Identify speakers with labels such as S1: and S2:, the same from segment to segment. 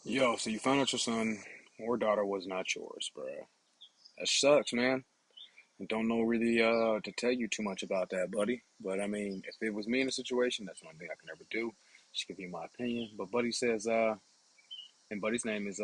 S1: Yo, so you found out your son or daughter was not yours, bruh. That sucks, man. I don't know really to tell you too much about that, buddy. But I mean, if it was me in the situation, that's one thing I can never do. Just give you my opinion. But Buddy says, and Buddy's name is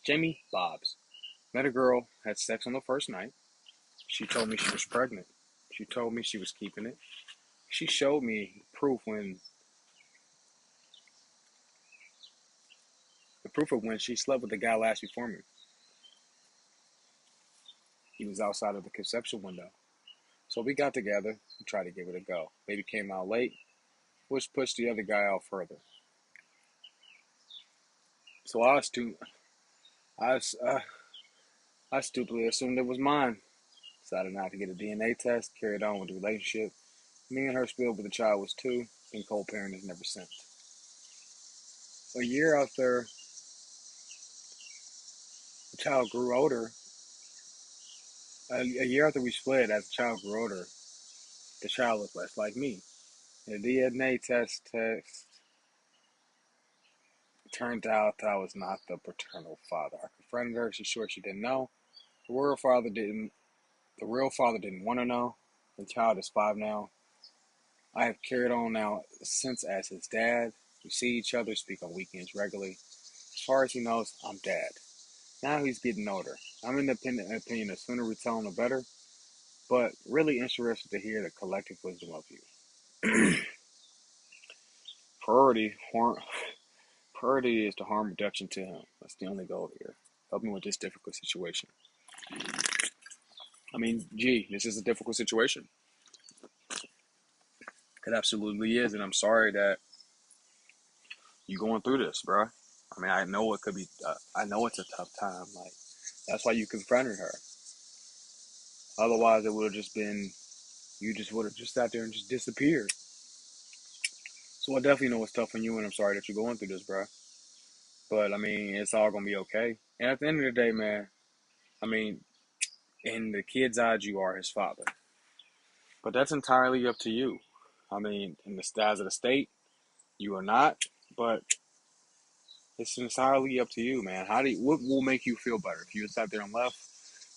S1: Jamie Bobs. Met a girl, had sex on the first night. She told me she was pregnant. She told me she was keeping it. She showed me proof when the proof of when she slept with the guy last before me. He was outside of the conception window. So we got together and tried to give it a go. Baby came out late, which pushed the other guy out further. So I, I stupidly assumed it was mine. Decided not to get a DNA test, carried on with the relationship. Me and her spilled, but the child was two, and co-parenting ever since. A year after the child grew older, a year after we split, as the child grew older, the child looked less like me. The DNA test turned out that I was not the paternal father. I confronted her. She swore she didn't know. The real father didn't. The real father didn't want to know. The child is 5 now. I have carried on now since as his dad. We see each other, speak on weekends regularly. As far as he knows, I'm dad. Now he's getting older. I'm in the opinion the sooner we tell him the better, but really interested to hear the collective wisdom of you. priority, priority is the harm reduction to him. That's the only goal here. Help me with this difficult situation. I mean, gee, this is a difficult situation. It absolutely is, and I'm sorry that you going through this, bro. I mean, I know it could be. I know it's a tough time. Like that's why you confronted her. Otherwise, it would have just been. You just would have just sat there and just disappeared. So I definitely know it's tough on you, and I'm sorry that you're going through this, bro. But I mean, it's all gonna be okay. And at the end of the day, man, I mean, in the kid's eyes, you are his father. But that's entirely up to you. I mean, in the eyes of the state, you are not. But it's entirely up to you, man. What will make you feel better? If you sat there and left,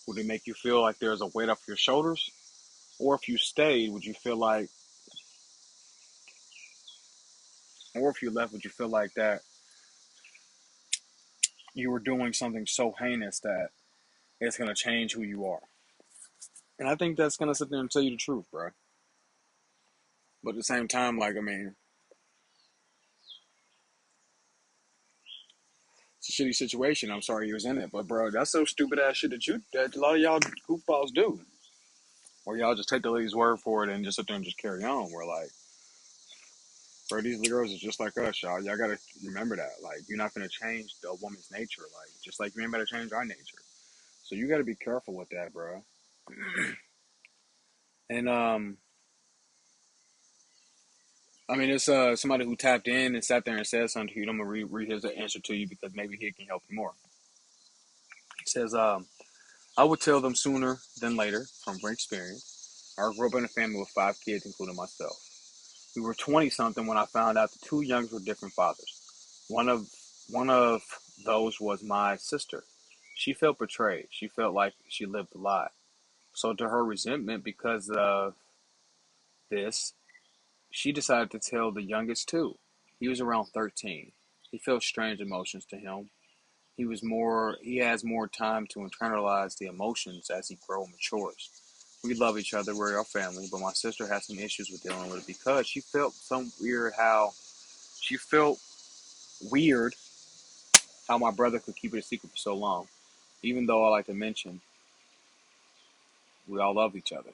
S1: would it make you feel like there's a weight off your shoulders? Or if you stayed, would you feel like, or if you left, would you feel like that you were doing something so heinous that it's going to change who you are? And I think that's going to sit there and tell you the truth, bro. But at the same time, like, I mean, it's a shitty situation. I'm sorry you was in it. But, bro, that's so stupid ass shit that a lot of y'all goofballs do. Or y'all just take the lady's word for it and just sit there and just carry on. We're like, bro, these girls is just like us, y'all. Y'all gotta remember that. Like, you're not gonna change the woman's nature. Like, just like you ain't gonna change our nature. So you gotta be careful with that, bro. And I mean, it's somebody who tapped in and sat there and said something to you. I'm gonna read his answer to you because maybe he can help you more. He says, I would tell them sooner than later from experience. I grew up in a family with 5 kids, including myself. We were 20 something when I found out the two youngest were different fathers. One of those was my sister. She felt betrayed. She felt like she lived a lie. So to her resentment because of this, she decided to tell the youngest too. He was around 13. He felt strange emotions to him. He has more time to internalize the emotions as he grows and matures. We love each other, we're our family, but my sister has some issues with dealing with it because she felt weird how my brother could keep it a secret for so long. Even though I like to mention we all love each other.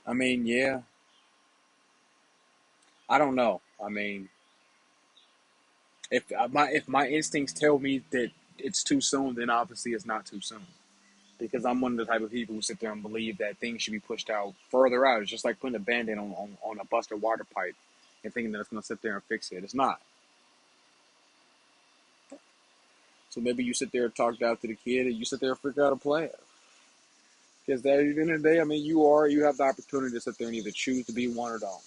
S1: I mean, yeah, I don't know. I mean, if my instincts tell me that it's too soon, then obviously it's not too soon. Because I'm one of the type of people who sit there and believe that things should be pushed out further out. It's just like putting a band-aid on a busted water pipe and thinking that it's going to sit there and fix it. It's not. So maybe you sit there and talk out to the kid and you sit there and figure out a plan. Because at the end of the day, I mean, you have the opportunity to sit there and either choose to be one or don't.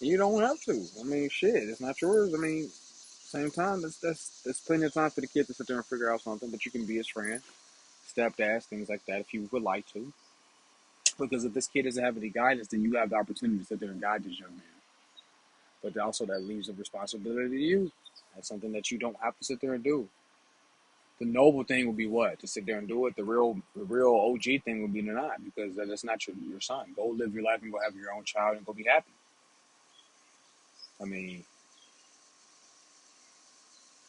S1: You don't have to. I mean, shit, it's not yours. I mean, same time, that's plenty of time for the kid to sit there and figure out something. But you can be his friend, stepdad, things like that, if you would like to. Because if this kid doesn't have any guidance, then you have the opportunity to sit there and guide this young man. But also that leaves a responsibility to you. That's something that you don't have to sit there and do. The noble thing would be what? To sit there and do it. The real OG thing would be to not, because that's not your son. Go live your life and go have your own child and go be happy. I mean,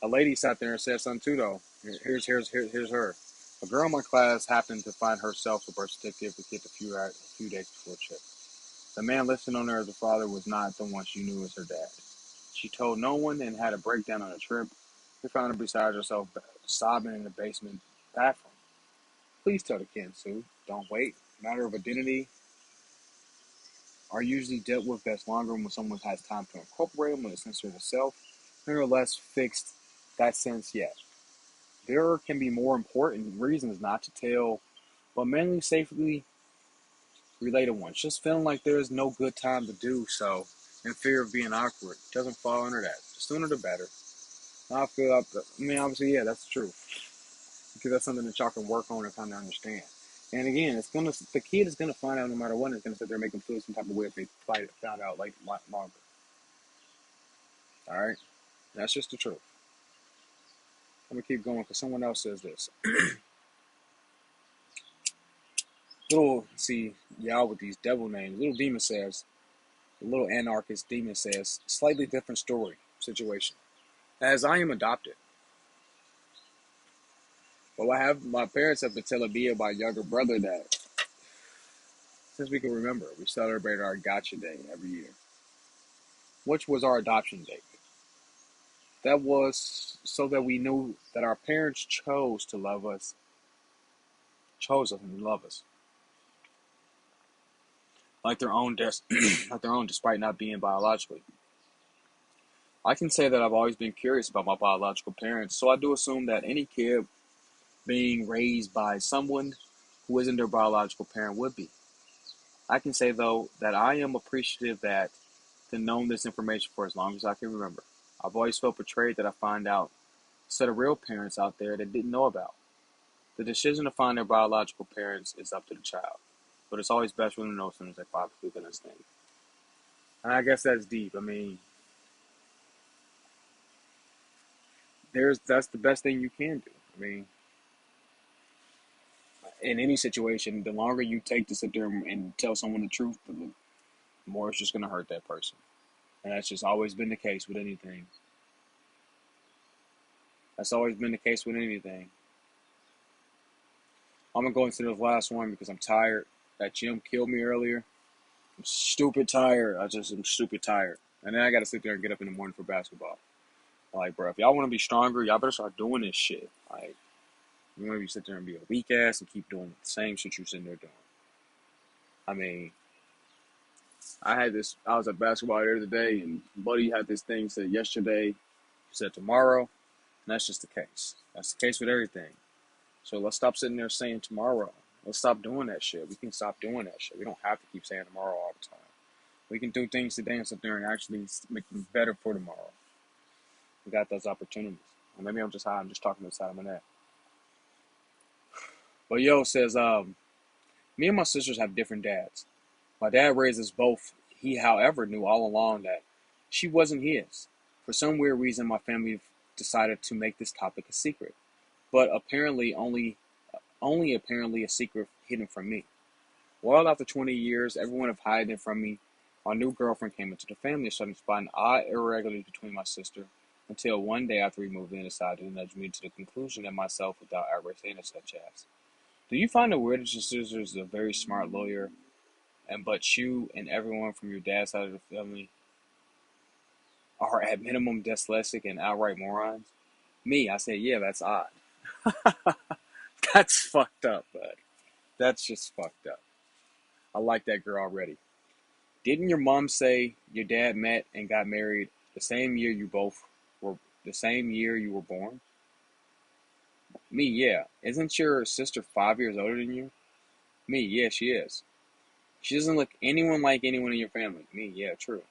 S1: a lady sat there and said something too though. Here's her. A girl in my class happened to find herself a birth certificate a few days before a trip. The man listed on her as a father was not the one she knew as her dad. She told no one and had a breakdown on a trip. They found her beside herself, sobbing in the basement bathroom. Please tell the kid, Sue. Don't wait. Matter of identity are usually dealt with best longer when someone has time to incorporate them with a sense of the self. They're less fixed that sense yet. There can be more important reasons not to tell, but mainly safely related ones. Just feeling like there is no good time to do so and fear of being awkward doesn't fall under that. The sooner the better. I feel, I mean, obviously, yeah, that's true. Because that's something that y'all can work on and kind of understand. And again, the kid is gonna find out no matter what. It's gonna sit there and make them feel some type of way if they found out like longer. All right, that's just the truth. I'm gonna keep going because someone else says this. Little see y'all with these devil names. Little demon says, the little anarchist demon says, slightly different story situation. As I am adopted, but I have my parents have been telling me and my younger brother that since we can remember, we celebrate our gotcha day every year, which was our adoption date. That was so that we knew that our parents chose us and love us like their own, like their own, despite not being biologically. I can say that I've always been curious about my biological parents, so I do assume that any kid being raised by someone who isn't their biological parent would be. I can say though that I am appreciative that to known this information for as long as I can remember. I've always felt betrayed that I find out a set of real parents out there that didn't know about. The decision to find their biological parents is up to the child, but it's always best for them to know as soon as they possibly can understand. And I guess that's deep. I mean, that's the best thing you can do. I mean, in any situation, the longer you take to sit there and tell someone the truth, the more it's just going to hurt that person. And that's just always been the case with anything. That's always been the case with anything. I'm gonna go into this last one because I'm tired. That gym killed me earlier. I'm stupid tired. I just am stupid tired. And then I gotta sit there and get up in the morning for basketball. Like, bro, if y'all want to be stronger, y'all better start doing this shit. Like, you want to be sit there and be a weak ass and keep doing the same shit you're sitting there doing. I mean, I was at basketball the other day, and Buddy had this thing said yesterday, he said tomorrow, and that's just the case. That's the case with everything. So let's stop sitting there saying tomorrow. Let's stop doing that shit. We can stop doing that shit. We don't have to keep saying tomorrow all the time. We can do things today and sit there and actually make them better for tomorrow. We got those opportunities. Or maybe I'm just high. I'm just talking to the side of my neck. But Yo says, me and my sisters have different dads. My dad raised us both. He, however, knew all along that she wasn't his. For some weird reason, my family decided to make this topic a secret. But apparently only apparently a secret hidden from me. Well, after 20 years, everyone have hiding it from me. My new girlfriend came into the family and started spotting odd irregularities between my sister until one day after we moved in, decided to nudge me to the conclusion that myself without outright saying it, such as, do you find it weird that your sister is a very smart lawyer, and but you and everyone from your dad's side of the family are at minimum dyslexic and outright morons? Me, I said, yeah, that's odd. That's fucked up, bud. That's just fucked up. I like that girl already. Didn't your mom say your dad met and got married the same year you both were the same year you were born? Me, yeah. Isn't your sister 5 years older than you? Me, yeah, she is. She doesn't look anyone like anyone in your family. Me, yeah, true.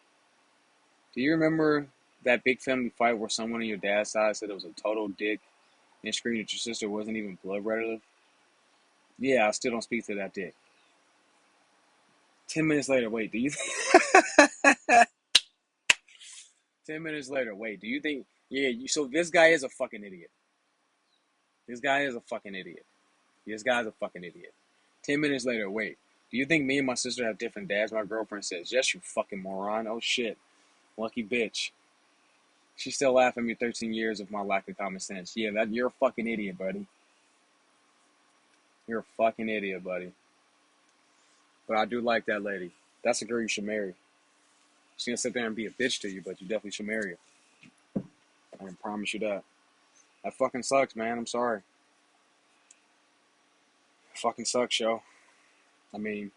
S1: Do you remember that big family fight where someone on your dad's side said it was a total dick and screamed that your sister wasn't even blood relative? Yeah, I still don't speak to that dick. 10 minutes later, wait, do you? 10 minutes later, wait, do you think? Yeah, so this guy is a fucking idiot. This guy is a fucking idiot. This guy's a fucking idiot. 10 minutes later, wait, do you think me and my sister have different dads? My girlfriend says, yes, you fucking moron. Oh shit, lucky bitch. She's still laughing at me 13 years of my lack of common sense. Yeah, that you're a fucking idiot, buddy. You're a fucking idiot, buddy. But I do like that lady. That's a girl you should marry. She's gonna sit there and be a bitch to you, but you definitely should marry her. I can promise you that. That fucking sucks, man. I'm sorry. It fucking sucks, yo. I mean,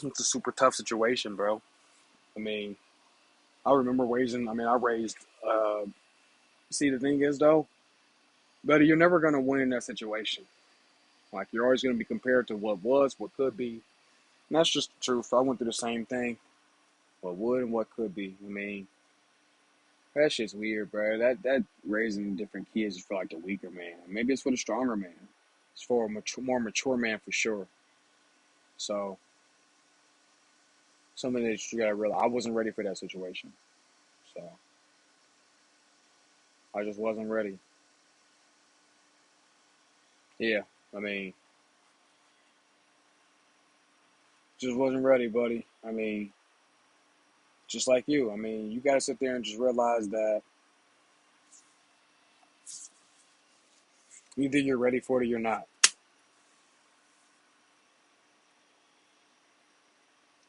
S1: it's a super tough situation, bro. I mean, I remember raising. I mean, I raised. See, the thing is, though, buddy, you're never gonna win in that situation. Like, you're always gonna be compared to what was, what could be. And that's just the truth. I went through the same thing. What would and what could be. I mean, that shit's weird, bro. That raising different kids is for like the weaker man. Maybe it's for the stronger man. It's for a more mature man for sure. So something that you gotta realize. I wasn't ready for that situation, so I just wasn't ready. Yeah, I mean, just wasn't ready, buddy. I mean, just like you. I mean, you gotta sit there and just realize that either you're ready for it or you're not.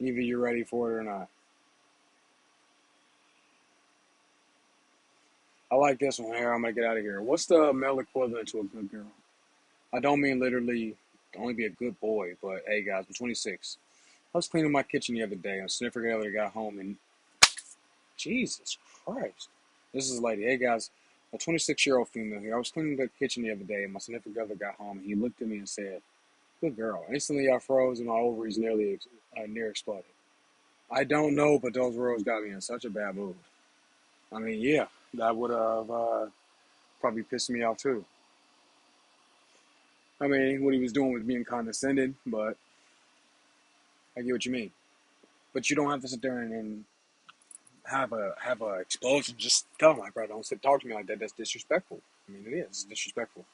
S1: Either you're ready for it or not. I like this one here. I'm gonna get out of here. What's the male equivalent to a good girl? I don't mean literally only be a good boy, but hey guys, I'm 26. I was cleaning my kitchen the other day and Sniffer Geller got home and Jesus Christ. This is a lady. Hey guys, a 26-year-old female here. I was cleaning the kitchen the other day and my Sniffer Geller got home and he looked at me and said, good girl. Instantly I froze and my ovaries near exploded. I don't know, but those words got me in such a bad mood. I mean, yeah, that would have probably pissed me off too. I mean, what he was doing was being condescending, but I get what you mean. But you don't have to sit there and have a explosion. Just tell him, like, bro, don't sit talk to me like that. That's disrespectful. I mean, it is it's disrespectful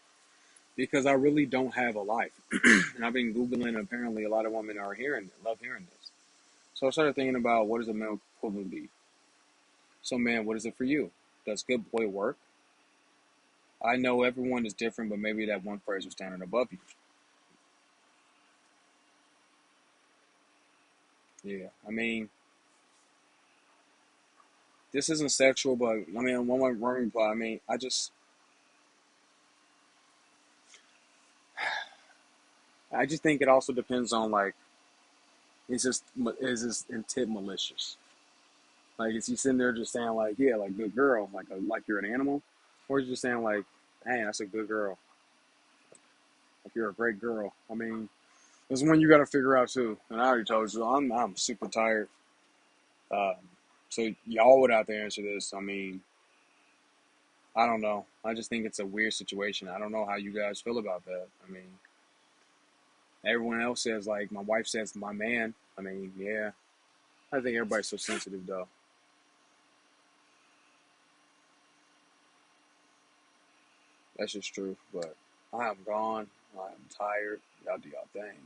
S1: because I really don't have a life, and I've been googling. And apparently, a lot of women are love hearing this. So I started thinking about what does a male equivalent be. So, man, what is it for you? Does good boy work? I know everyone is different, but maybe that one phrase was standing above you. Yeah, I mean, this isn't sexual, but I mean, one reply. I mean, I just think it also depends on like, is this intent malicious? Like, is he sitting there just saying like, yeah, like good girl, like you're an animal, or is he just saying like, hey, that's a good girl, like you're a great girl? I mean, there's one you got to figure out too. And I already told you, I'm super tired. Um, so y'all would have to answer this. I mean, I don't know. I just think it's a weird situation. I don't know how you guys feel about that. I mean, everyone else says like my wife says my man. I mean, yeah. I think everybody's so sensitive though. That's just true. But I am gone. I am tired. Y'all do y'all thing.